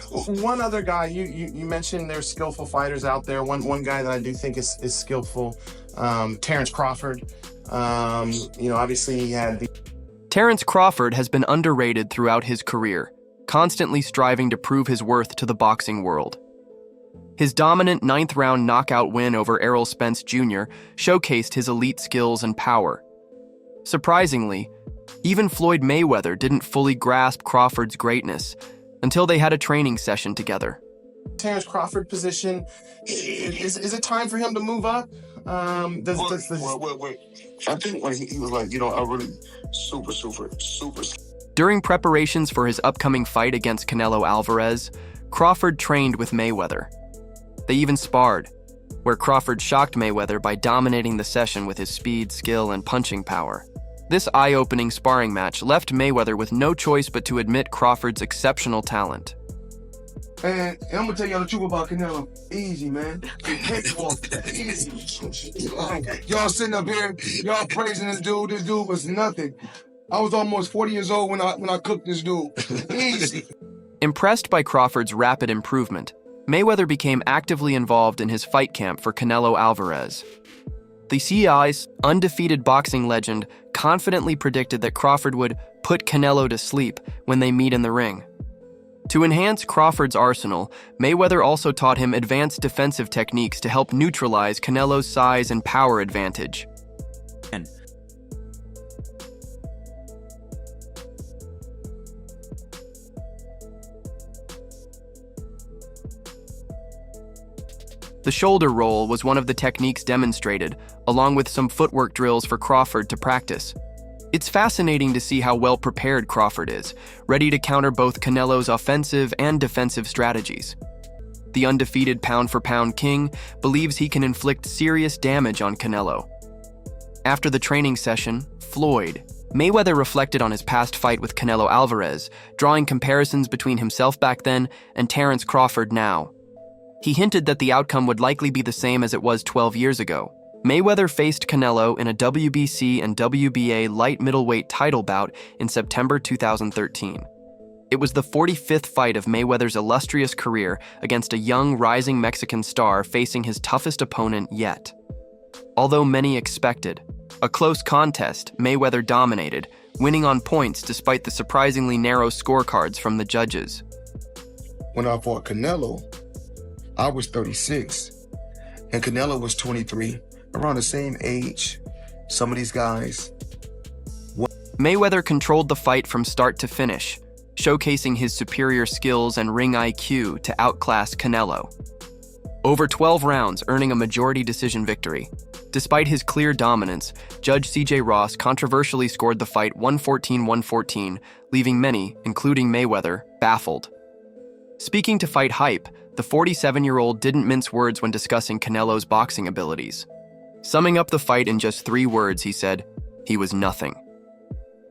One other guy, you mentioned there's skillful fighters out there. One guy that I do think is skillful, Terence Crawford. Obviously he had the... Terence Crawford has been underrated throughout his career, constantly striving to prove his worth to the boxing world. His dominant ninth-round knockout win over Errol Spence Jr. showcased his elite skills and power. Surprisingly, even Floyd Mayweather didn't fully grasp Crawford's greatness until they had a training session together. Terence Crawford position, is it time for him to move up? Wait. I think when he was like, I really super. During preparations for his upcoming fight against Canelo Alvarez, Crawford trained with Mayweather. They even sparred, where Crawford shocked Mayweather by dominating the session with his speed, skill, and punching power. This eye-opening sparring match left Mayweather with no choice but to admit Crawford's exceptional talent. And I'm gonna tell y'all the truth about Canelo. Easy, man. Easy. Y'all sitting up here, y'all praising this dude. This dude was nothing. I was almost 40 years old when I cooked this dude. Easy. Impressed by Crawford's rapid improvement, Mayweather became actively involved in his fight camp for Canelo Alvarez. The CI's undefeated boxing legend confidently predicted that Crawford would put Canelo to sleep when they meet in the ring. To enhance Crawford's arsenal, Mayweather also taught him advanced defensive techniques to help neutralize Canelo's size and power advantage. The shoulder roll was one of the techniques demonstrated, along with some footwork drills for Crawford to practice. It's fascinating to see how well prepared Crawford is, ready to counter both Canelo's offensive and defensive strategies. The undefeated pound-for-pound king believes he can inflict serious damage on Canelo. After the training session, Mayweather reflected on his past fight with Canelo Alvarez, drawing comparisons between himself back then and Terence Crawford now. He hinted that the outcome would likely be the same as it was 12 years ago. Mayweather faced Canelo in a WBC and WBA light middleweight title bout in September 2013. It was the 45th fight of Mayweather's illustrious career against a young, rising Mexican star facing his toughest opponent yet. Although many expected a close contest, Mayweather dominated, winning on points despite the surprisingly narrow scorecards from the judges. When I fought Canelo, I was 36, and Canelo was 23, around the same age. Some of these guys. Mayweather controlled the fight from start to finish, showcasing his superior skills and ring IQ to outclass Canelo. Over 12 rounds, earning a majority decision victory. Despite his clear dominance, Judge C.J. Ross controversially scored the fight 114-114, leaving many, including Mayweather, baffled. Speaking to Fight Hype, the 47-year-old didn't mince words when discussing Canelo's boxing abilities. Summing up the fight in just 3 words, he said, "He was nothing."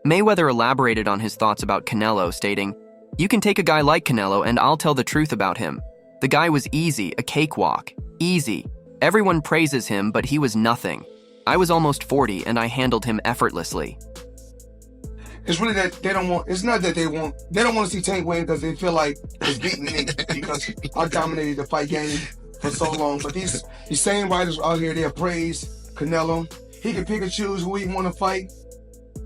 Mayweather elaborated on his thoughts about Canelo, stating, "You can take a guy like Canelo and I'll tell the truth about him. The guy was easy, a cakewalk. Easy. Everyone praises him, but he was nothing. I was almost 40 and I handled him effortlessly." It's really that they don't want, it's not that they don't want to see Tank win because they feel like it's beating me because I dominated the fight game for so long. But these same writers out here, they praise Canelo. He can pick and choose who he want to fight.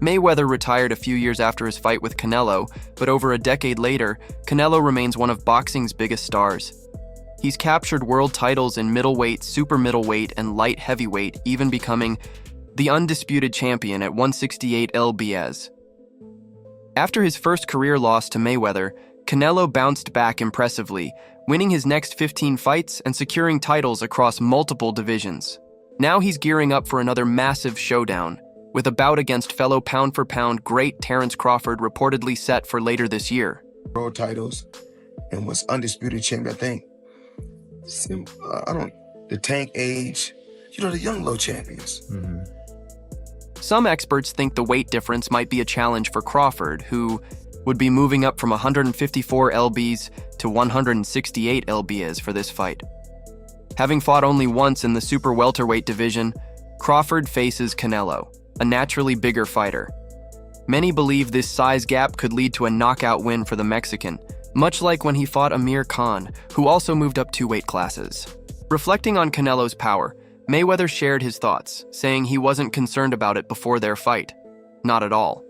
Mayweather retired a few years after his fight with Canelo, but over a decade later, Canelo remains one of boxing's biggest stars. He's captured world titles in middleweight, super middleweight, and light heavyweight, even becoming the undisputed champion at 168 lbs. After his first career loss to Mayweather, Canelo bounced back impressively, winning his next 15 fights and securing titles across multiple divisions. Now he's gearing up for another massive showdown, with a bout against fellow pound-for-pound great Terence Crawford reportedly set for later this year. World titles and was undisputed champion, I think. The Tank age, the young low champions. Mm-hmm. Some experts think the weight difference might be a challenge for Crawford, who would be moving up from 154 lbs to 168 lbs for this fight. Having fought only once in the super welterweight division, Crawford faces Canelo, a naturally bigger fighter. Many believe this size gap could lead to a knockout win for the Mexican, much like when he fought Amir Khan, who also moved up 2 weight classes. Reflecting on Canelo's power, Mayweather shared his thoughts, saying he wasn't concerned about it before their fight. Not at all.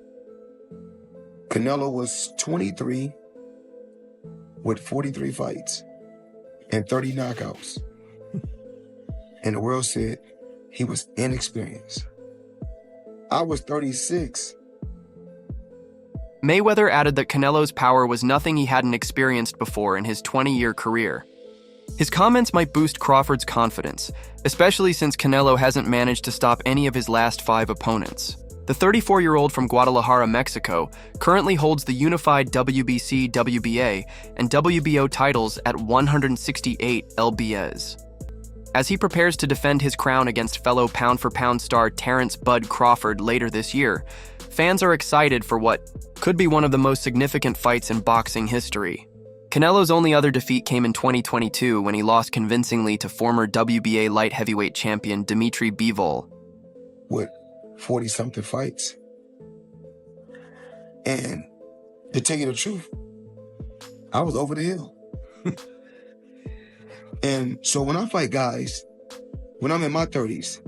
Canelo was 23 with 43 fights and 30 knockouts. And the world said he was inexperienced. I was 36. Mayweather added that Canelo's power was nothing he hadn't experienced before in his 20-year career. His comments might boost Crawford's confidence, especially since Canelo hasn't managed to stop any of his last 5 opponents. The 34-year-old from Guadalajara, Mexico, currently holds the unified WBC, WBA, and WBO titles at 168 lbs. As he prepares to defend his crown against fellow pound-for-pound star Terence "Bud" Crawford later this year, fans are excited for what could be one of the most significant fights in boxing history. Canelo's only other defeat came in 2022 when he lost convincingly to former WBA light heavyweight champion Dimitri Bivol. With 40-something fights. And to tell you the truth, I was over the hill. And so when I fight guys, when I'm in my 30s.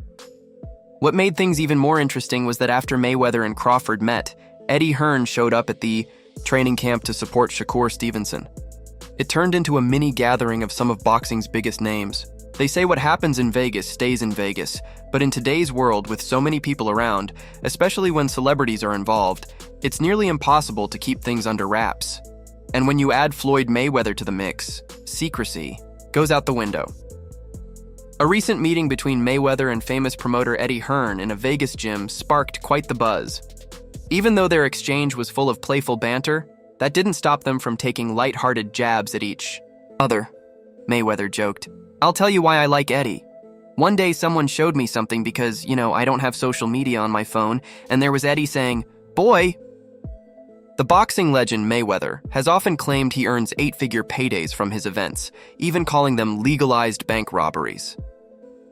What made things even more interesting was that after Mayweather and Crawford met, Eddie Hearn showed up at the training camp to support Shakur Stevenson. It turned into a mini gathering of some of boxing's biggest names. They say what happens in Vegas stays in Vegas, but in today's world with so many people around, especially when celebrities are involved, it's nearly impossible to keep things under wraps. And when you add Floyd Mayweather to the mix, secrecy goes out the window. A recent meeting between Mayweather and famous promoter Eddie Hearn in a Vegas gym sparked quite the buzz. Even though their exchange was full of playful banter, that didn't stop them from taking light-hearted jabs at each other. Mayweather joked, "I'll tell you why I like Eddie. One day someone showed me something because, I don't have social media on my phone, and there was Eddie saying, 'Boy.'" The boxing legend Mayweather has often claimed he earns 8-figure paydays from his events, even calling them legalized bank robberies.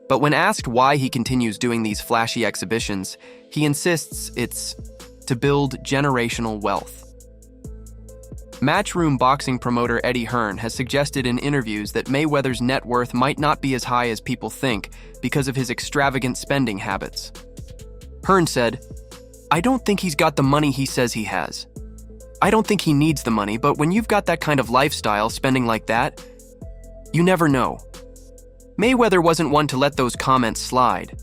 But when asked why he continues doing these flashy exhibitions, he insists it's to build generational wealth. Matchroom boxing promoter Eddie Hearn has suggested in interviews that Mayweather's net worth might not be as high as people think because of his extravagant spending habits. Hearn said, "I don't think he's got the money he says he has. I don't think he needs the money, but when you've got that kind of lifestyle, spending like that, you never know." Mayweather wasn't one to let those comments slide.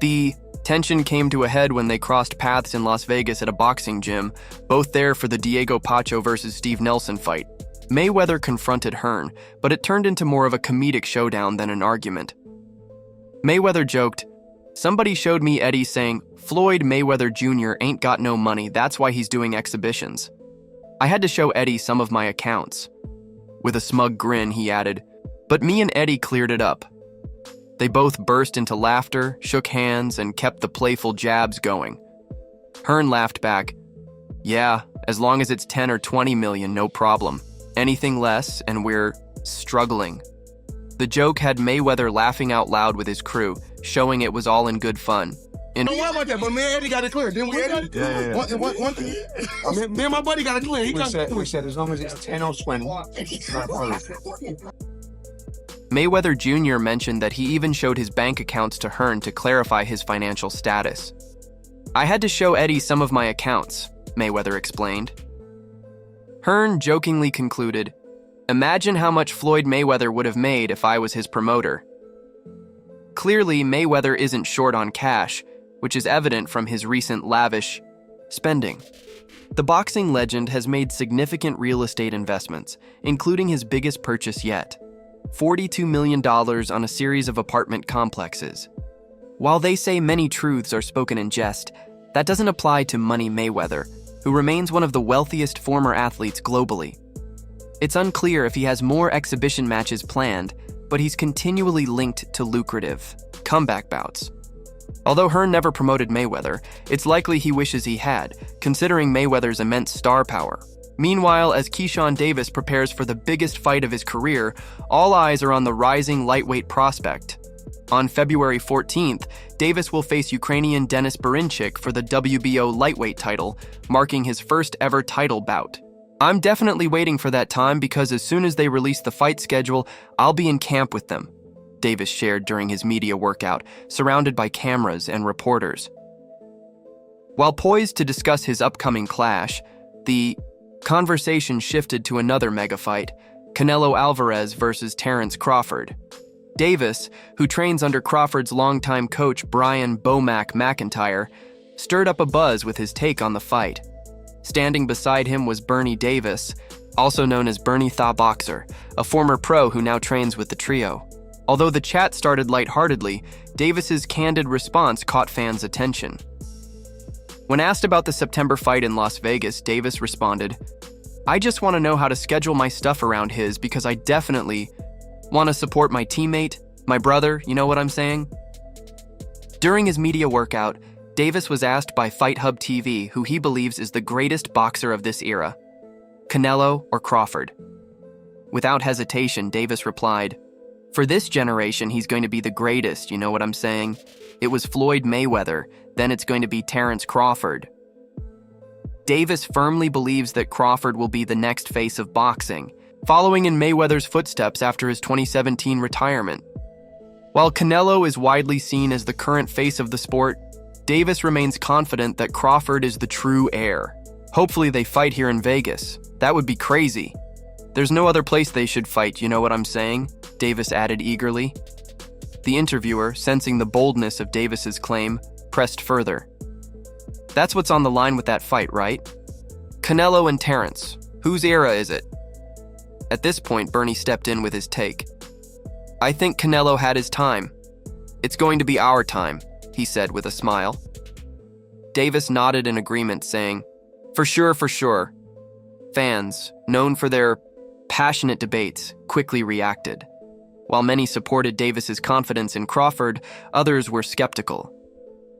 The tension came to a head when they crossed paths in Las Vegas at a boxing gym, both there for the Diego Pacho versus Steve Nelson fight. Mayweather confronted Hearn, but it turned into more of a comedic showdown than an argument. Mayweather joked, "Somebody showed me Eddie saying, 'Floyd Mayweather Jr. ain't got no money, that's why he's doing exhibitions.' I had to show Eddie some of my accounts." With a smug grin, he added, "But me and Eddie cleared it up." They both burst into laughter, shook hands, and kept the playful jabs going. Hearn laughed back, "Yeah, as long as it's 10 or 20 million, no problem. Anything less, and we're struggling." The joke had Mayweather laughing out loud with his crew, showing it was all in good fun. Don't worry about that, but me and Eddie got it clear. Didn't we, Eddie? Yeah. One thing. Me and my buddy got it clear. We said as long as it's 10 or 20. Mayweather Jr. mentioned that he even showed his bank accounts to Hearn to clarify his financial status. "I had to show Eddie some of my accounts," Mayweather explained. Hearn jokingly concluded, "Imagine how much Floyd Mayweather would have made if I was his promoter." Clearly, Mayweather isn't short on cash, which is evident from his recent lavish spending. The boxing legend has made significant real estate investments, including his biggest purchase yet, $42 million on a series of apartment complexes. While they say many truths are spoken in jest, that doesn't apply to Money Mayweather, who remains one of the wealthiest former athletes globally. It's unclear if he has more exhibition matches planned, but he's continually linked to lucrative comeback bouts. Although Hearn never promoted Mayweather, it's likely he wishes he had, considering Mayweather's immense star power. Meanwhile, as Keyshawn Davis prepares for the biggest fight of his career, all eyes are on the rising lightweight prospect. On February 14th, Davis will face Ukrainian Denis Berinchik for the WBO lightweight title, marking his first ever title bout. I'm definitely waiting for that time because as soon as they release the fight schedule, I'll be in camp with them, Davis shared during his media workout, surrounded by cameras and reporters. While poised to discuss his upcoming clash, the conversation shifted to another mega fight, Canelo Alvarez versus Terence Crawford. Davis, who trains under Crawford's longtime coach Brian Bomac McIntyre, stirred up a buzz with his take on the fight. Standing beside him was Bernie Davis, also known as Bernie Tha Boxer, a former pro who now trains with the trio. Although the chat started lightheartedly, Davis's candid response caught fans' attention. When asked about the September fight in Las Vegas, Davis responded, "I just want to know how to schedule my stuff around his because I definitely want to support my teammate, my brother, you know what I'm saying?" During his media workout, Davis was asked by Fight Hub TV who he believes is the greatest boxer of this era, Canelo or Crawford. Without hesitation, Davis replied, "For this generation, he's going to be the greatest, you know what I'm saying? It was Floyd Mayweather, then it's going to be Terence Crawford." Davis firmly believes that Crawford will be the next face of boxing, following in Mayweather's footsteps after his 2017 retirement. While Canelo is widely seen as the current face of the sport, Davis remains confident that Crawford is the true heir. Hopefully they fight here in Vegas. That would be crazy. There's no other place they should fight, you know what I'm saying? Davis added eagerly. The interviewer, sensing the boldness of Davis's claim, pressed further. "That's what's on the line with that fight, right? Canelo and Terence. Whose era is it?" At this point, Bernie stepped in with his take. "I think Canelo had his time. It's going to be our time," he said with a smile. Davis nodded in agreement, saying, For sure. Fans, known for their passionate debates, quickly reacted. While many supported Davis's confidence in Crawford, others were skeptical.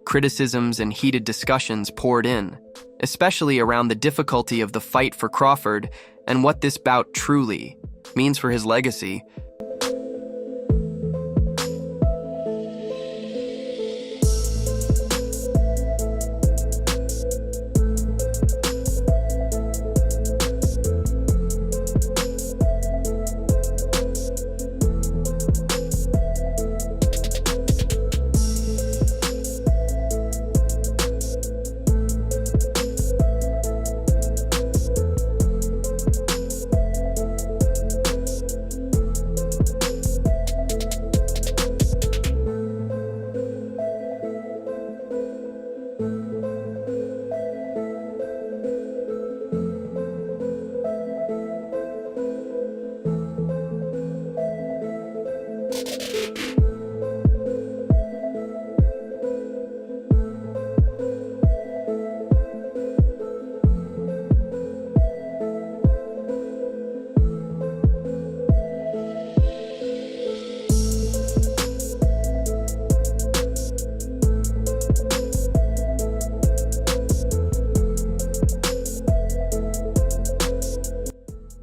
Criticisms and heated discussions poured in, especially around the difficulty of the fight for Crawford and what this bout truly means for his legacy.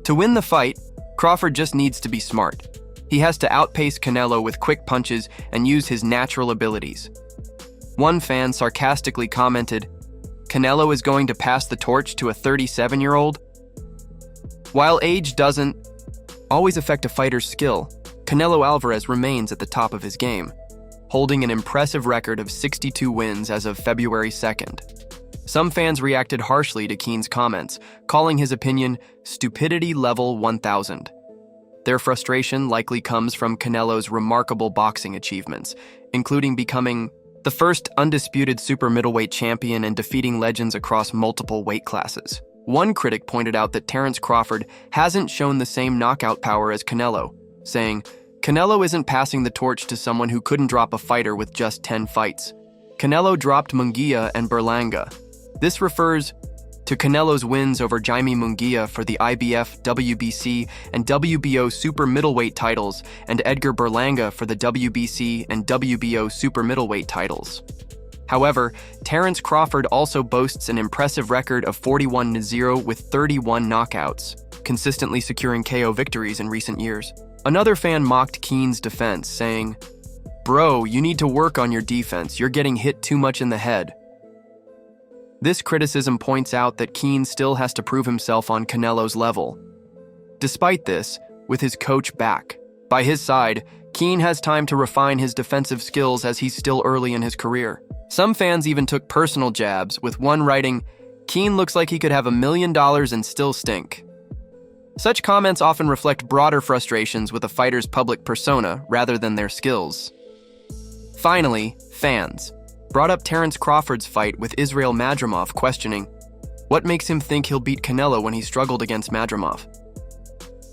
To win the fight, Crawford just needs to be smart. He has to outpace Canelo with quick punches and use his natural abilities. One fan sarcastically commented, "Canelo is going to pass the torch to a 37-year-old?" While age doesn't always affect a fighter's skill, Canelo Alvarez remains at the top of his game, holding an impressive record of 62 wins as of February 2nd. Some fans reacted harshly to Keane's comments, calling his opinion stupidity level 1000. Their frustration likely comes from Canelo's remarkable boxing achievements, including becoming the first undisputed super middleweight champion and defeating legends across multiple weight classes. One critic pointed out that Terence Crawford hasn't shown the same knockout power as Canelo, saying, "Canelo isn't passing the torch to someone who couldn't drop a fighter with just 10 fights. Canelo dropped Munguia and Berlanga." This refers to Canelo's wins over Jaime Munguia for the IBF, WBC, and WBO super middleweight titles, and Edgar Berlanga for the WBC and WBO super middleweight titles. However, Terence Crawford also boasts an impressive record of 41-0 with 31 knockouts, consistently securing KO victories in recent years. Another fan mocked Keane's defense, saying, "Bro, you need to work on your defense. You're getting hit too much in the head." This criticism points out that Keane still has to prove himself on Canelo's level. Despite this, with his coach back by his side, Keane has time to refine his defensive skills as he's still early in his career. Some fans even took personal jabs, with one writing, "Keane looks like he could have $1 million and still stink." Such comments often reflect broader frustrations with a fighter's public persona rather than their skills. Finally, fans brought up Terence Crawford's fight with Israel Madrimov, questioning, what makes him think he'll beat Canelo when he struggled against Madrimov?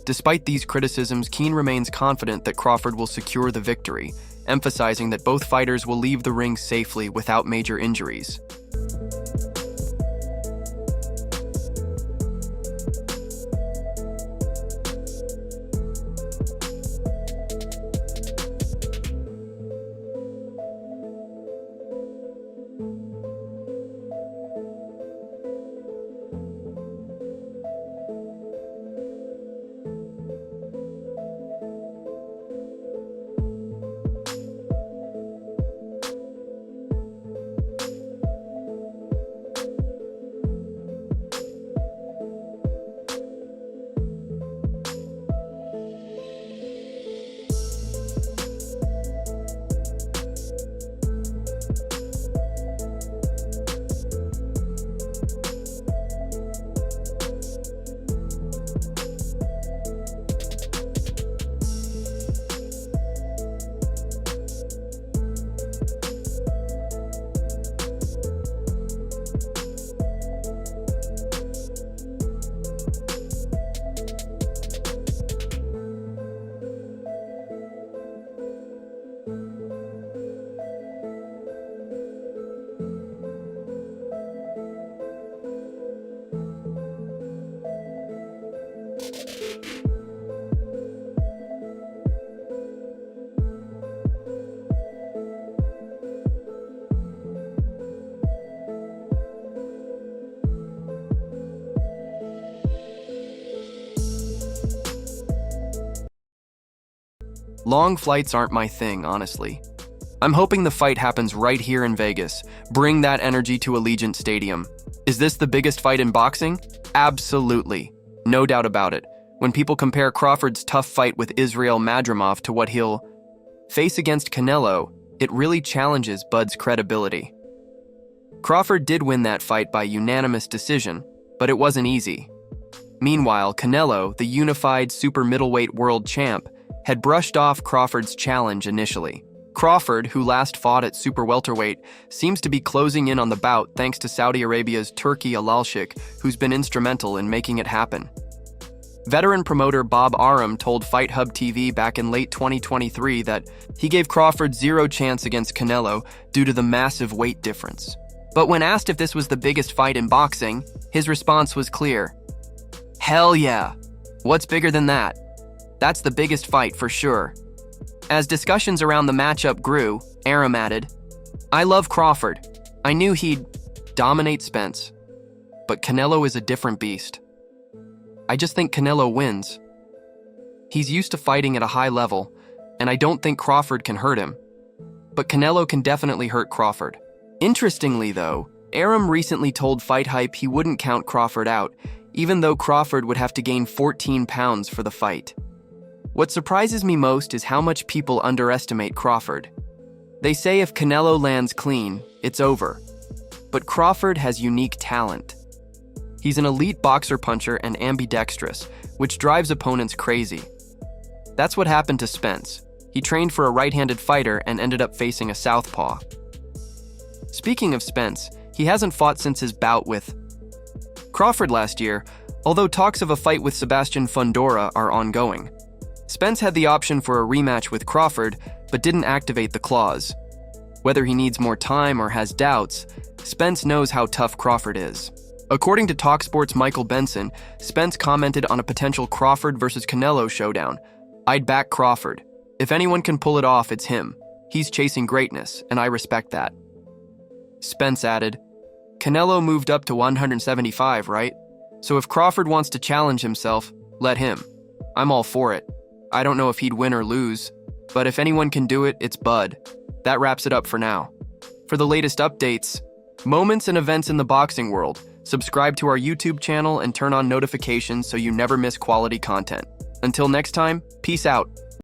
Despite these criticisms, Keane remains confident that Crawford will secure the victory, emphasizing that both fighters will leave the ring safely without major injuries. Long flights aren't my thing, honestly. I'm hoping the fight happens right here in Vegas. Bring that energy to Allegiant Stadium. Is this the biggest fight in boxing? Absolutely. No doubt about it. When people compare Crawford's tough fight with Israel Madrimov to what he'll face against Canelo, it really challenges Bud's credibility. Crawford did win that fight by unanimous decision, but it wasn't easy. Meanwhile, Canelo, the unified super middleweight world champ, had brushed off Crawford's challenge initially. Crawford, who last fought at super welterweight, seems to be closing in on the bout thanks to Saudi Arabia's Turki Alalshik, who's been instrumental in making it happen. Veteran promoter Bob Arum told Fight Hub TV back in late 2023 that he gave Crawford zero chance against Canelo due to the massive weight difference. But when asked if this was the biggest fight in boxing, his response was clear. Hell yeah! What's bigger than that? That's the biggest fight for sure. As discussions around the matchup grew, Arum added, I love Crawford. I knew he'd dominate Spence. But Canelo is a different beast. I just think Canelo wins. He's used to fighting at a high level, and I don't think Crawford can hurt him. But Canelo can definitely hurt Crawford. Interestingly though, Arum recently told Fight Hype he wouldn't count Crawford out, even though Crawford would have to gain 14 pounds for the fight. What surprises me most is how much people underestimate Crawford. They say if Canelo lands clean, it's over. But Crawford has unique talent. He's an elite boxer-puncher and ambidextrous, which drives opponents crazy. That's what happened to Spence. He trained for a right-handed fighter and ended up facing a southpaw. Speaking of Spence, he hasn't fought since his bout with Crawford last year, although talks of a fight with Sebastian Fundora are ongoing. Spence had the option for a rematch with Crawford, but didn't activate the clause. Whether he needs more time or has doubts, Spence knows how tough Crawford is. According to TalkSport's Michael Benson, Spence commented on a potential Crawford versus Canelo showdown. I'd back Crawford. If anyone can pull it off, it's him. He's chasing greatness, and I respect that. Spence added, Canelo moved up to 175, right? So if Crawford wants to challenge himself, let him. I'm all for it. I don't know if he'd win or lose, but if anyone can do it, it's Bud. That wraps it up for now. For the latest updates, Moments and events in the boxing world. Subscribe to our YouTube channel and turn on notifications so you never miss quality content. Until next time, peace out.